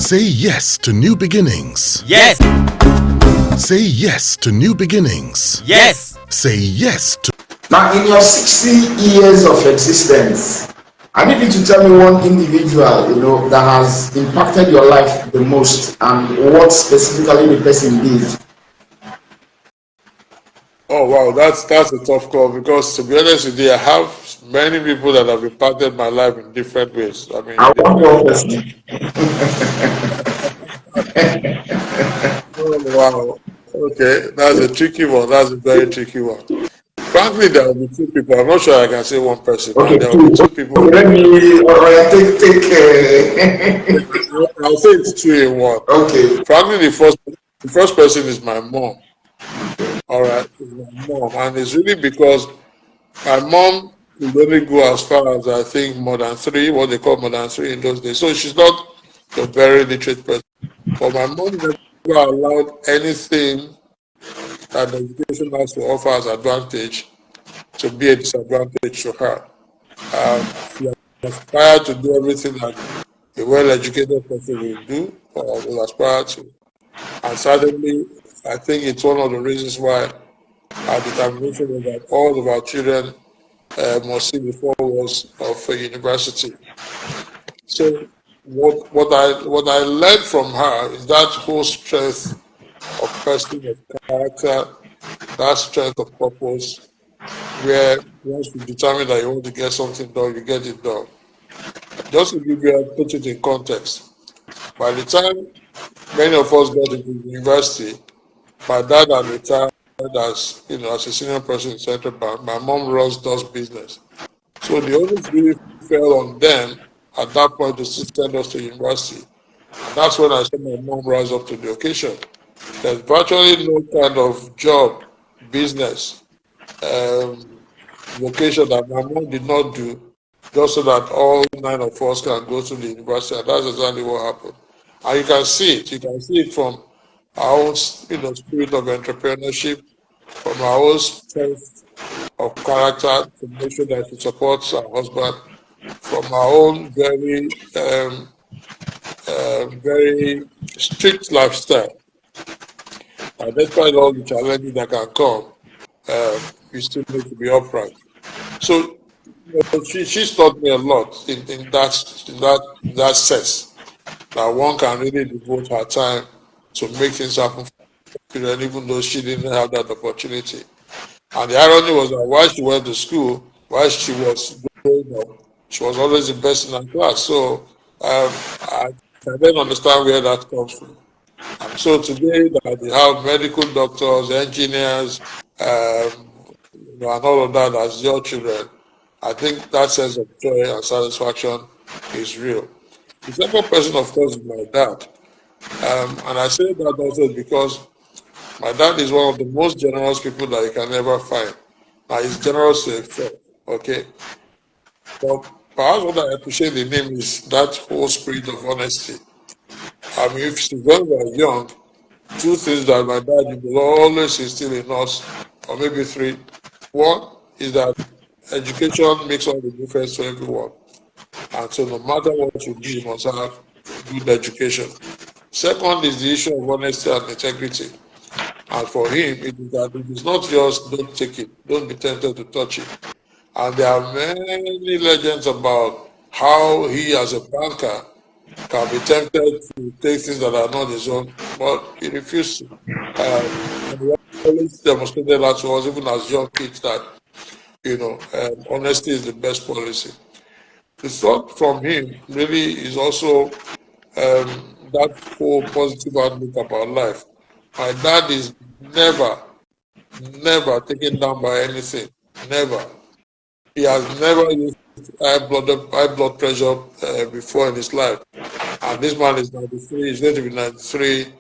Say yes to new beginnings. Yes. Say yes to new beginnings. Yes. Say yes to... Now, in your 60 years of existence, I need you to tell me one individual, that has impacted your life the most, and what specifically the person did. Oh wow, that's a tough call, because to be honest with you, I have many people that have impacted my life in different ways. I mean, I in want different. one person. Oh wow. Okay, that's a tricky one. That's a very tricky one. Frankly, there will be two people. I'm not sure I can say one person, but Okay, there will be two. two people. Okay, let me take. I'll say it's two in one. Okay. Frankly, the first person is my mom. All right, it's my mom, and it's really because my mom could only go as far as, I think, more than three, what they call more than three in those days. So she's not a very literate person. But my mom never allowed anything that the education has to offer as advantage to be a disadvantage to her. She aspired to do everything that a well-educated person will do or will aspire to. And certainly, I think it's one of the reasons why our determination is that all of our children must see the four walls of a university. So what I learned from her is that whole strength of person, of character, that strength of purpose, where once you determine that you want to get something done, you get it done. Just to give you put it in context, by the time many of us got into university, my dad had retired as a senior person in Central Bank. My mom does business. So the onus really fell on them at that point to send us to university. And that's when I saw my mom rise up to the occasion. There's virtually no kind of job, business, vocation that my mom did not do just so that all nine of us can go to the university. And that's exactly what happened. And you can see it. You can see it from our own, spirit of entrepreneurship, from our own strength of character to make sure that she supports our husband, from our own very strict lifestyle. And despite all the challenges that can come, we still need to be upright. So she's taught me a lot in that sense, that one can really devote her time to make things happen for children, even though she didn't have that opportunity. And the irony was that while she went to school, while she was growing up, she was always the best in her class. So I then understand where that comes from. And so today that we have medical doctors, engineers, and all of that as your children, I think that sense of joy and satisfaction is real. The second person, of course, is my dad. And I say that also because my dad is one of the most generous people that you can ever find. Now, he's generous to a fault, okay? But perhaps what I appreciate in him is that whole spirit of honesty. I mean, when we were young, two things that my dad will always instill in us, or maybe three. One is that education makes all the difference to everyone. And so no matter what you do, you must have good education. Second is the issue of honesty and integrity. And for him, it is that it is not just don't take it, don't be tempted to touch it. And there are many legends about how he, as a banker, can be tempted to take things that are not his own, but he refused to. And he always demonstrated that to us, even as young kids, that honesty is the best policy. The thought from him really is also that whole positive outlook about life. My dad is never taken down by anything. Never. He has never used high blood pressure before in his life. And this man is 93, he's going to be 93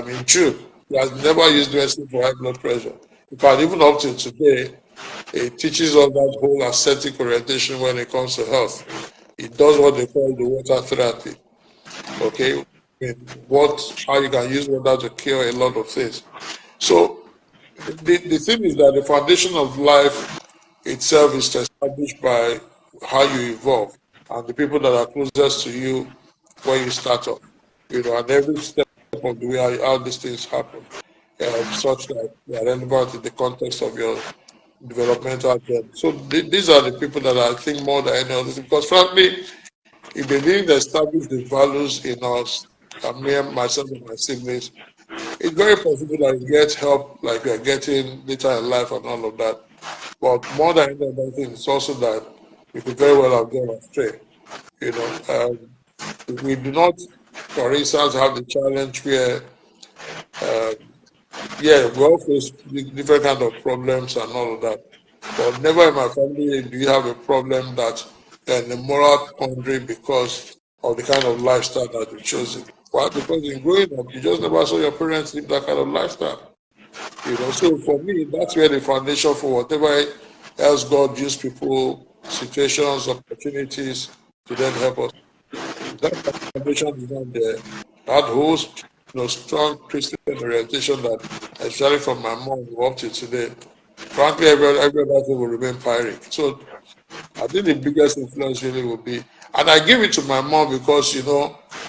in June. He has never used medicine for high blood pressure. In fact, even up to today, he teaches us that whole ascetic orientation when it comes to health. He does what they call the water therapy. Okay, how you can use water to cure a lot of things. So the thing is that the foundation of life itself is established by how you evolve and the people that are closest to you when you start off. and every step of the way how these things happen, such that they are relevant in the context of your developmental journey. So these are the people that I think more than any others, because frankly, if they didn't establish the values in us, me and myself and my siblings, it's very possible that you get help like we are getting later in life and all of that. But more than any other thing, it's also that we could very well have gone astray. We do not, for instance, have the challenge where, uh, yeah, we all face different kind of problems and all of that. But never in my family do you have a problem that you're in a moral quandary because of the kind of lifestyle that you've chosen. Why? Because in growing up, you just never saw your parents live that kind of lifestyle. So for me, that's where the foundation for whatever else God used people, situations, opportunities to then help us. If that foundation is not there, that whole strong Christian orientation that, especially from my mom up to today, frankly, every other thing will remain pyrrhic. So I think the biggest influence really will be, and I give it to my mom because,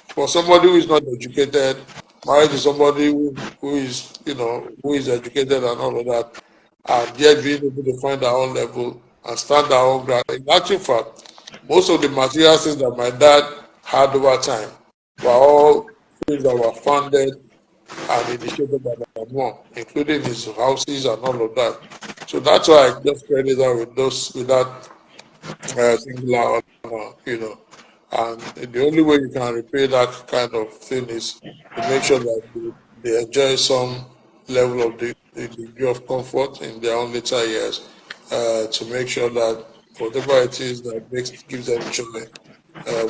for somebody who is not educated, married to somebody who is educated and all of that, and yet being able to find our own level and stand our own ground. In actual fact, most of the material things that my dad had over time were all things that were funded and initiated by my mom, including his houses and all of that. So that's why I just credit her with that singular honor. And the only way you can repay that kind of thing is to make sure that they enjoy some level of the degree of comfort in their own later years, to make sure that whatever it is that gives them joy,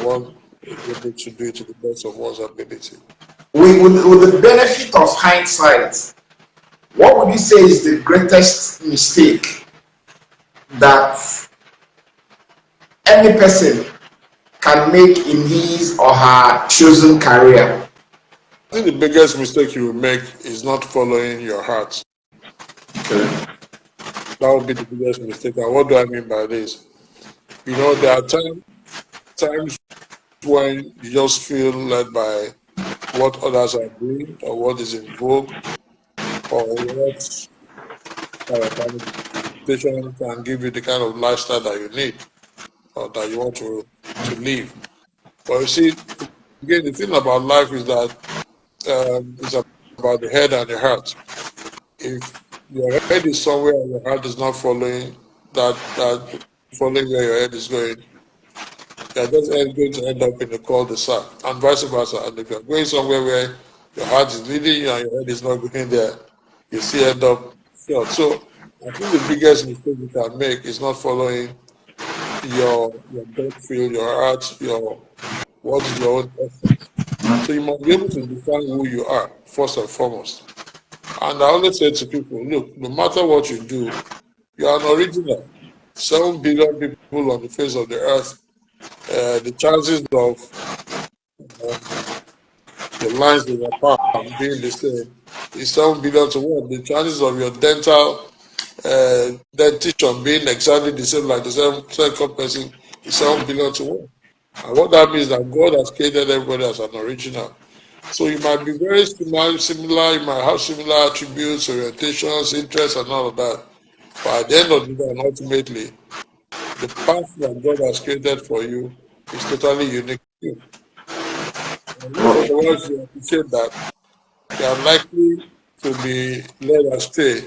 one is able to do it to the best of one's ability. With the benefit of hindsight, what would you say is the greatest mistake that any person can make in his or her chosen career? I think the biggest mistake you will make is not following your heart. Okay. That would be the biggest mistake. And what do I mean by this? There are times when you just feel led by what others are doing or what is in vogue or what permutation can give you the kind of lifestyle that you need or that you want to live. But you see, again, the thing about life is that it's about the head and the heart. If your head is somewhere and your heart is not following that following where your head is going, you're just going to end up in the cul-de-sac, and vice versa. And if you're going somewhere where your heart is leading you and your head is not going there, you still end up short. So I think the biggest mistake you can make is not following your gut feel, your heart, what is your own essence. So you must be able to define who you are first and foremost. And I always say to people, look, no matter what you do, you are an original. 7 billion people on the face of the earth, the chances of the lines in your palm being the same is 7 billion to 1. The chances of your dentition being exactly the same like the second person is 7 billion to 1. And what that means is that God has created everybody as an original. So you might be very similar, you might have similar attributes, orientations, interests, and all of that. But at the end of the day, and ultimately, the path that God has created for you is totally unique to you. And if otherwise you appreciate that, you are likely to be led astray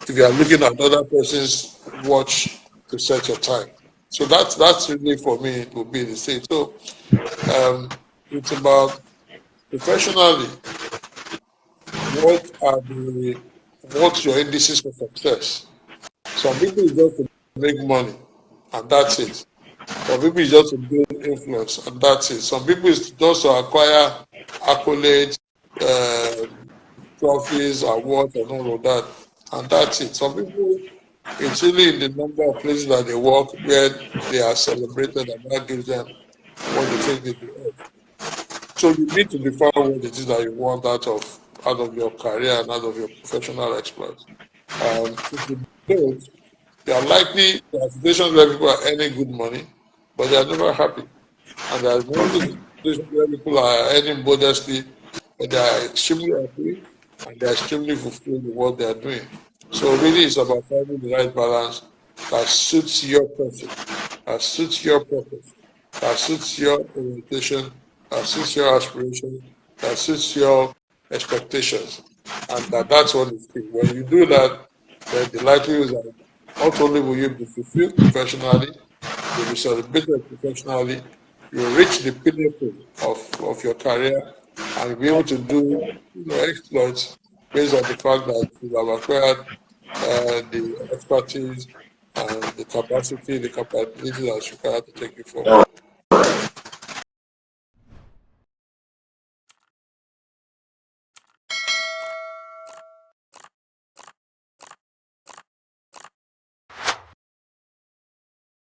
if you are looking at other person's watch to set your time. So that's really for me it would be the same. So it's about professionally, what's your indices for success? Some people is just to make money and that's it. Some people is just to build influence and that's it. Some people is just to acquire accolades, uh, trophies, awards, and all of that, and that's it. Some people, it's really in the number of places that they work where they are celebrated, and that gives them what they think is the edge. So you need to define what it is that you want out of your career and out of your professional exploits. If you don't, you are there are situations where people are earning good money, but they are never happy. And there are always where people are earning modestly, but they are extremely happy and they are extremely fulfilled with what they are doing. So really it's about finding the right balance that suits your person, that suits your purpose, that suits your orientation, that suits your aspirations, that suits your expectations. And that's what is key. When you do that, then the likelihood is that not only will you be fulfilled professionally, you'll be celebrated professionally, you'll reach the pinnacle of your career and you'll be able to do exploits based on the fact that you have acquired the expertise and the capacity, the capability that's required to take you forward.